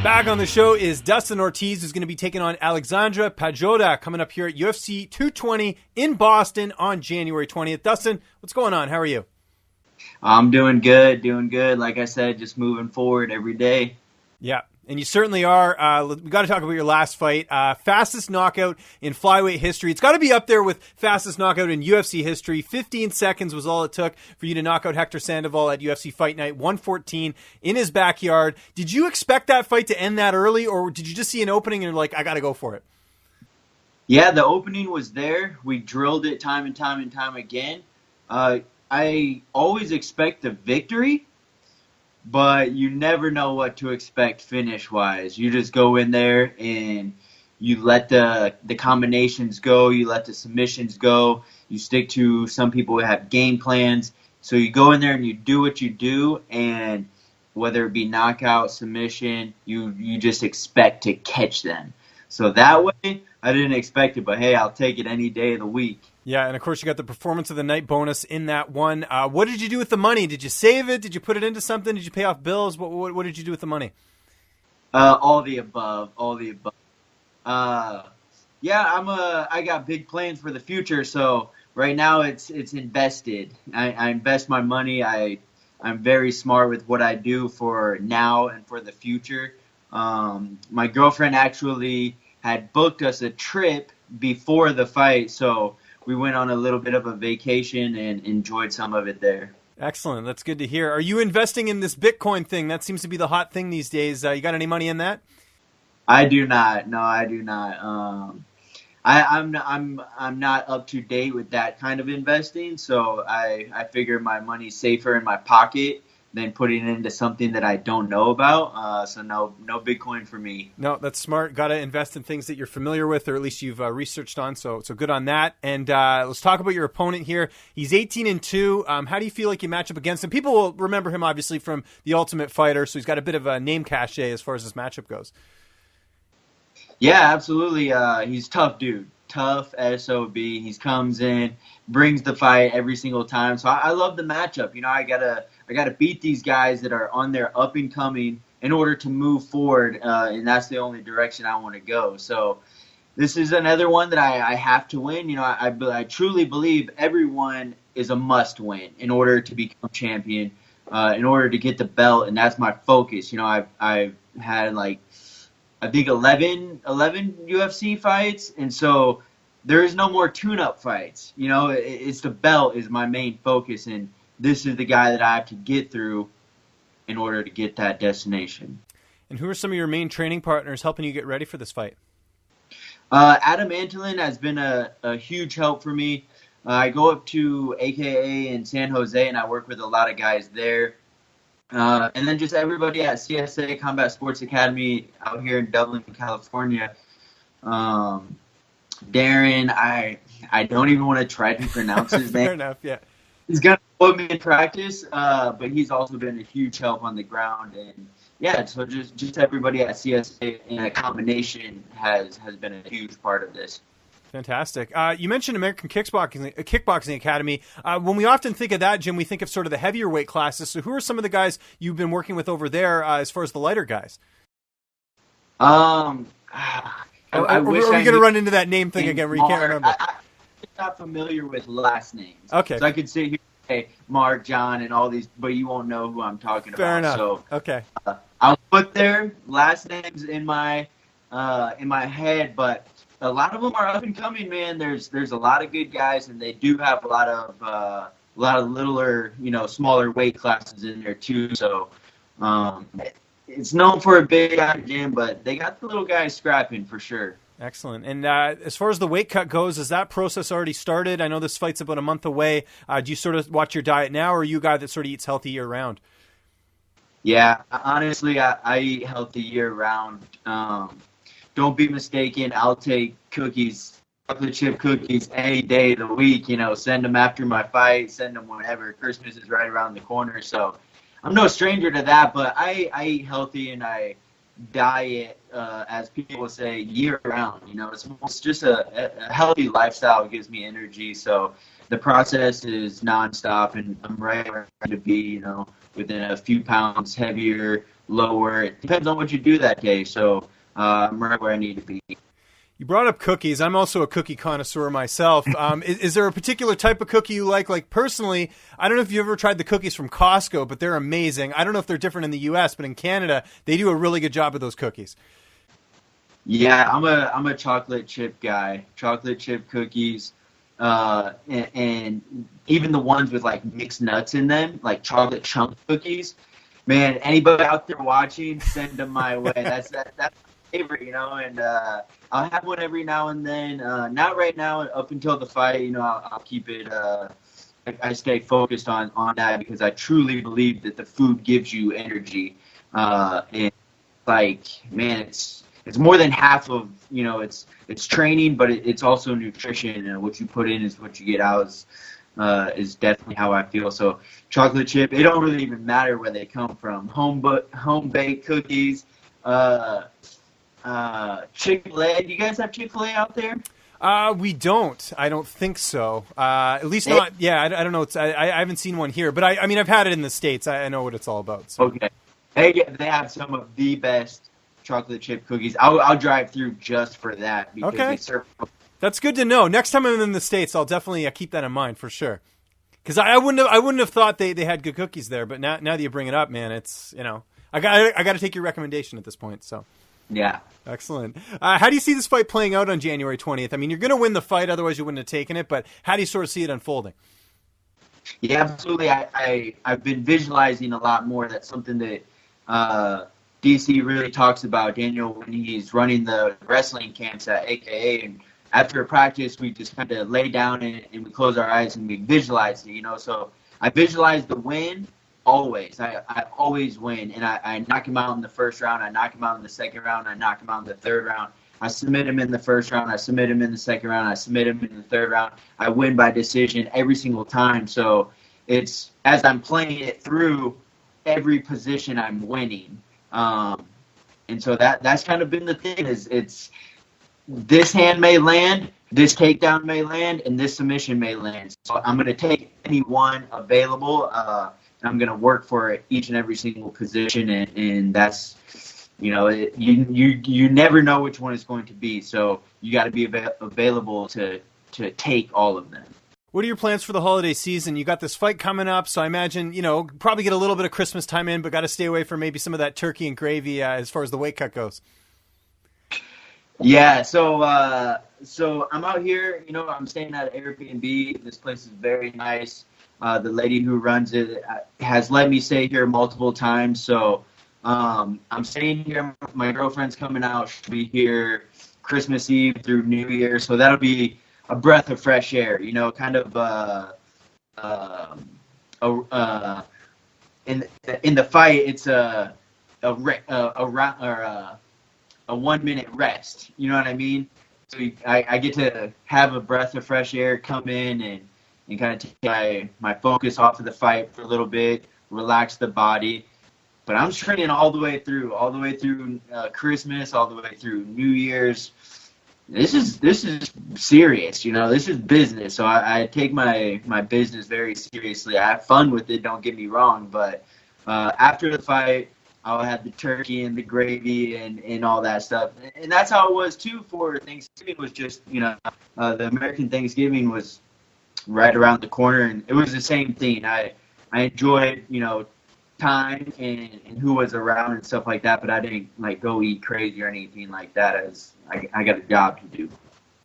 Back on the show is Dustin Ortiz, who's going to be taking on Alexandre Pantoja coming up here at UFC 220 in Boston on January 20th. Dustin, what's going on? How are you? I'm doing good. Like I said, just moving forward every day. Yeah, and you certainly are. We got to talk about your last fight. Fastest knockout in flyweight history. It's got to be up there with fastest knockout in UFC history. 15 seconds was all it took for you to knock out Hector Sandoval at UFC Fight Night 114 in his backyard. Did you expect that fight to end that early, or did you just see an opening and you're like, I got to go for it? Yeah, the opening was there. We drilled it time and time again. I always expect the victory, but you never know what to expect finish-wise. You just go in there and you let the combinations go. You let the submissions go. You stick to some people who have game plans. So you go in there and you do what you do, and whether it be knockout, submission, you just expect to catch them. So that way, I didn't expect it, but hey, I'll take it any day of the week. Yeah, and of course you got the performance of the night bonus in that one. What did you do with the money? Did you save it? Did you put it into something? Did you pay off bills? What did you do with the money? All the above. Yeah, I got big plans for the future. So right now it's invested. I invest my money. I'm very smart with what I do for now and for the future. My girlfriend actually had booked us a trip before the fight, so we went on a little bit of a vacation and enjoyed some of it there. Excellent. That's good to hear. Are you investing in this Bitcoin thing? That seems to be the hot thing these days. You got any money in that? I do not. No, I do not. I'm not up to date with that kind of investing, so I figure my money's safer in my pocket than putting it into something that I don't know about. So no Bitcoin for me. No, that's smart. Got to invest in things that you're familiar with, or at least you've researched on. So good on that. And let's talk about your opponent here. He's 18-2. How do you feel like you match up against him? People will remember him obviously from The Ultimate Fighter, so he's got a bit of a name cachet as far as this matchup goes. Yeah, absolutely. He's tough, dude. Tough SOB. He comes in, brings the fight every single time. So I love the matchup. You know, I gotta beat these guys that are on their up and coming in order to move forward, and that's the only direction I want to go. So this is another one that I have to win. You know, I truly believe everyone is a must win in order to become champion, in order to get the belt, and that's my focus. You know, I've had I think 11 UFC fights, and so there is no more tune-up fights. You know, it's the belt is my main focus, and this is the guy that I have to get through in order to get that destination. And who are some of your main training partners helping you get ready for this fight? Adam Antolin has been a huge help for me. I go up to AKA in San Jose, and I work with a lot of guys there. And then just everybody at CSA, Combat Sports Academy, out here in Dublin, California. Darren, I don't even want to try to pronounce his name. Fair enough, yeah. He's going to put me in practice, but he's also been a huge help on the ground. And, yeah, so just everybody at CSA in a combination has been a huge part of this. Fantastic. You mentioned American Kickboxing Academy. When we often think of that, Jim, we think of sort of the heavier weight classes. So who are some of the guys you've been working with over there as far as the lighter guys? Are we going to run into that name thing again where you can't remember? I'm not familiar with last names. Okay. So I could sit here and say Mark, John, and all these, but you won't know who I'm talking about. Fair enough. So, okay. I'll put their last names in my head, but a lot of them are up and coming, man. There's a lot of good guys, and they do have a lot of littler, smaller weight classes in there too. So it's known for a big gym, but they got the little guys scrapping for sure. Excellent. And as far as the weight cut goes, has that process already started? I know this fight's about a month away. Do you sort of watch your diet now, or are you a guy that sort of eats healthy year round? Yeah, honestly, I eat healthy year round. Don't be mistaken. I'll take cookies, chocolate chip cookies any day of the week. Send them after my fight, send them whenever. Christmas is right around the corner. So I'm no stranger to that, but I eat healthy and I diet, as people say, year round. It's just a healthy lifestyle. It gives me energy. So the process is nonstop, and I'm right where I need to be, within a few pounds heavier, lower. It depends on what you do that day. So I'm right where I need to be. You brought up cookies. I'm also a cookie connoisseur myself. Is there a particular type of cookie you like? Like personally, I don't know if you ever tried the cookies from Costco, but they're amazing. I don't know if they're different in the U.S., but in Canada, they do a really good job with those cookies. Yeah, I'm a chocolate chip guy. Chocolate chip cookies, and even the ones with like mixed nuts in them, like chocolate chunk cookies. Man, anybody out there watching, send them my way. That's my favorite, and I'll have one every now and then. Not right now, up until the fight. I'll keep it. I stay focused on that because I truly believe that the food gives you energy. And like, man, it's more than half of it's training, but it's also nutrition, and what you put in is what you get out. Is definitely how I feel. So chocolate chip, it don't really even matter where they come from. Home baked cookies. Chick-fil-A. Do you guys have Chick-fil-A out there? We don't. I don't think so. At least not. Yeah, I don't know. I haven't seen one here, but I mean, I've had it in the States. I know what it's all about. So. Okay. They have some of the best chocolate chip cookies. I'll drive through just for that. Because they serve. That's good to know. Next time I'm in the States, I'll definitely keep that in mind for sure. Because I wouldn't have thought they had good cookies there, but now that you bring it up, man, it's I got to take your recommendation at this point. So. Yeah. Excellent. How do you see this fight playing out on January 20th? I mean, you're going to win the fight, otherwise you wouldn't have taken it, but how do you sort of see it unfolding? Yeah, absolutely. I've been visualizing a lot more. That's something that DC really talks about, Daniel, when he's running the wrestling camps at AKA. And after a practice, we just kind of lay down and we close our eyes and we visualize it, So I visualize the win. Always. I always win, and I knock him out in the first round. I knock him out in the second round. I knock him out in the third round. I submit him in the first round. I submit him in the second round. I submit him in the third round. I win by decision every single time. So it's as I'm playing it through every position, I'm winning. And so that's kind of been the thing is it's this hand may land, this takedown may land, and this submission may land. So I'm going to take any one available. I'm going to work for each and every single position, and that's, you never know which one it's going to be. So you got to be available to take all of them. What are your plans for the holiday season? You got this fight coming up, so I imagine, probably get a little bit of Christmas time in, but got to stay away from maybe some of that turkey and gravy as far as the weight cut goes. Yeah, so I'm out here, I'm staying at an Airbnb. This place is very nice. The lady who runs it has let me stay here multiple times. So I'm staying here. My girlfriend's coming out. She'll be here Christmas Eve through New Year. So that'll be a breath of fresh air, kind of in the fight, it's a 1 minute rest. You know what I mean? So I get to have a breath of fresh air, come in and kind of take my focus off of the fight for a little bit, relax the body. But I'm training all the way through Christmas, all the way through New Year's. This is serious, this is business. So I take my business very seriously. I have fun with it, don't get me wrong. But after the fight, I'll have the turkey and the gravy and all that stuff. And that's how it was, too, for Thanksgiving. Was just, the American Thanksgiving was right around the corner, and it was the same thing. I enjoyed, time and who was around and stuff like that, but I didn't go eat crazy or anything like that, as I got a job to do.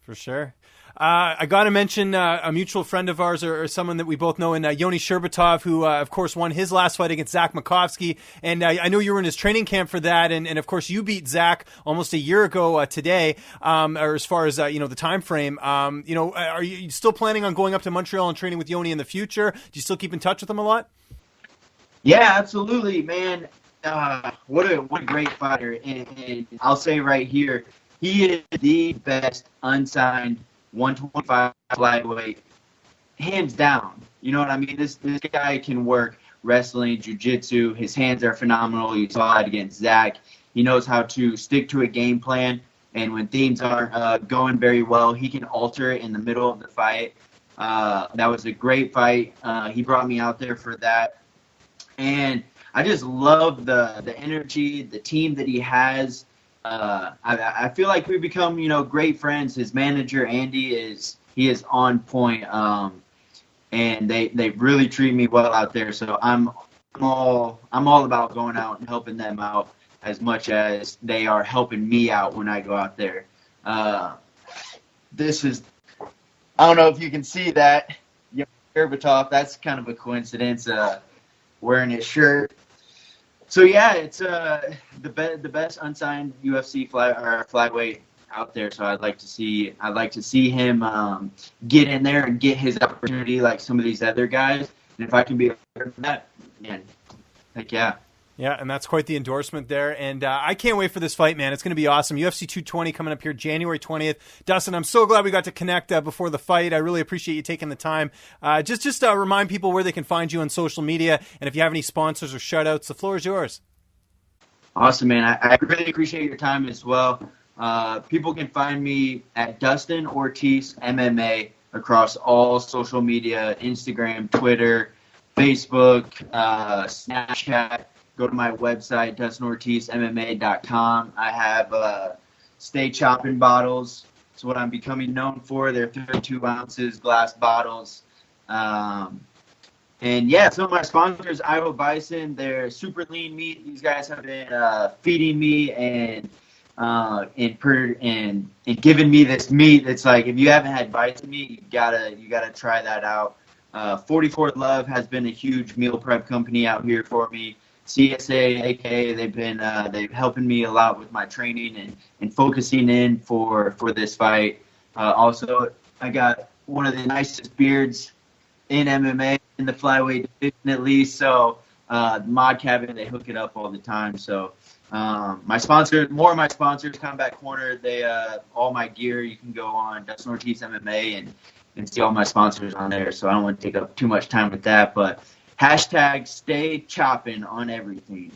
For sure. I got to mention a mutual friend of ours, or someone that we both know, in Yoni Sherbatov, who, of course, won his last fight against Zach Makovsky. And I know you were in his training camp for that. And of course, you beat Zach almost a year ago today, or as far as, the time frame. Are you still planning on going up to Montreal and training with Yoni in the future? Do you still keep in touch with him a lot? Yeah, absolutely, man. What a great fighter. And I'll say right here, he is the best unsigned 125 flyweight, hands down. You know what I mean? This guy can work wrestling, jiu-jitsu. His hands are phenomenal. You saw it against Zach. He knows how to stick to a game plan, and when things aren't going very well, he can alter it in the middle of the fight. That was a great fight. He brought me out there for that. And I just love the energy, the team that he has. I feel like we've become, great friends. His manager, Andy, is on point. And they really treat me well out there. So I'm all about going out and helping them out as much as they are helping me out when I go out there. This is, I don't know if you can see that, Yoni Sherbatov. That's kind of a coincidence, wearing his shirt. So yeah, it's the best unsigned UFC flyweight out there. So I'd like to see him get in there and get his opportunity like some of these other guys. And if I can be a part of that, man, heck yeah. Yeah, and that's quite the endorsement there. And I can't wait for this fight, man. It's going to be awesome. UFC 220 coming up here January 20th. Dustin, I'm so glad we got to connect before the fight. I really appreciate you taking the time. Just remind people where they can find you on social media. And if you have any sponsors or shout-outs, the floor is yours. Awesome, man. I really appreciate your time as well. People can find me at Dustin Ortiz MMA across all social media, Instagram, Twitter, Facebook, Snapchat. Go to my website, DustinOrtizMMA.com. I have Stay Chopping bottles. It's what I'm becoming known for. They're 32 ounces glass bottles. And yeah, some of my sponsors, Iowa Bison, they're super lean meat. These guys have been feeding me and giving me this meat. It's like, if you haven't had bison meat, you gotta try that out. 44 Love has been a huge meal prep company out here for me. CSA, aka they're helping me a lot with my training and focusing in for this fight. Also, I got one of the nicest beards in MMA in the flyweight division, at least. So Mod Cabin, they hook it up all the time. So more of my sponsors, Combat Corner, they all my gear. You can go on Dustin Ortiz MMA and see all my sponsors on there. So I don't want to take up too much time with that, but hashtag stay chopping on everything.